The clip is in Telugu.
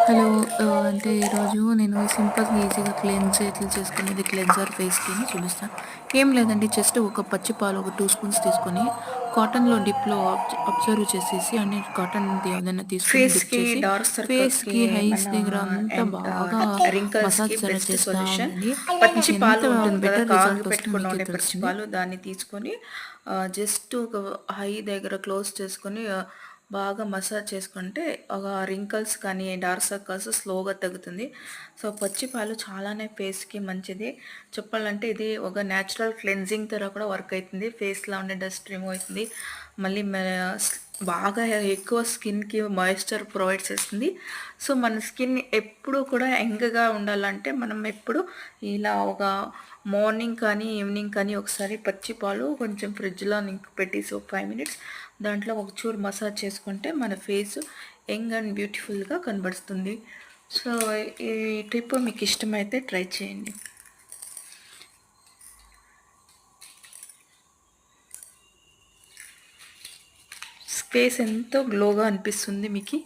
హలో. అంటే ఈరోజు నేను సింపుల్‌గా, ఈజీగా క్లెన్స్ ఎట్లా చేసుకునేది క్లెన్జర్ ఫేస్‌కిని చూపిస్తాను. ఏం లేదండి, జస్ట్ ఒక పచ్చి పాలు ఒక 2 స్పూన్స్ తీసుకొని కాటన్‌లో డిప్‌లో అబ్జర్వ్ చేసేసి అన్ని కాటన్‌ది ఏదైనా తీసుకొని డిప్ ఫేస్‌కి, చేసి డార్క్ సర్కిల్స్‌కి ఫేస్‌కి, హైస్ మన దగ్గర అంతా బాగా రింకిల్స్‌కి మసాజ్ బెస్ట్ చేస్తా సొల్యూషన్. ఉండండి. పచ్చి మీకెంత పాలు ఉంటుంది కదా! బెటర్ కాగి రిజల్ట్ వస్తుందో పెట్టుకొని మీకే ఉండే పచ్చి తెలుస్తుంది. పాలు దాన్ని తీసుకొని జస్ట్ ఒక హై దగ్గర క్లోజ్ చేసుకొని బాగా మసాజ్ చేసుకుంటే రింకిల్స్ కానీ, డార్క్ సర్కిల్స్ స్లోగా తగ్గుతుంది. సో, పచ్చి పాలు చాలానే ఫేస్‌కి మంచిది. చెప్పాలంటే ఇది ఒక న్యాచురల్ క్లెన్జింగ్ తర కూడా వర్క్ అయితుంది. ఫేస్‌లో ఉండే డస్ట్ రిమూవ్ అవుతుంది. మళ్ళీ బాగా ఎక్కువ స్కిన్‌కి మాయిశ్చర్ ప్రొవైడ్ చేస్తుంది. సో, మన స్కిన్ ఎప్పుడూ కూడా యంగ్‌గా ఉండాలంటే మనం ఎప్పుడు ఇలా ఒక మార్నింగ్ కానీ, ఈవినింగ్ కానీ ఒకసారి పచ్చి పాలు కొంచెం ఫ్రిడ్జ్‌లో పెట్టేసి ఒక 5 మినిట్స్ దాంట్లో ఒక చూరు మసాజ్ చేసుకుంటే మన ఫేస్ యంగ్ అండ్ బ్యూటిఫుల్‌గా కనబడుతుంది. సో, ఈ టిప్ మీకు ఇష్టమైతే ట్రై చేయండి. ఫేస్ ఎంతో గ్లోగా అనిపిస్తుంది మీకి.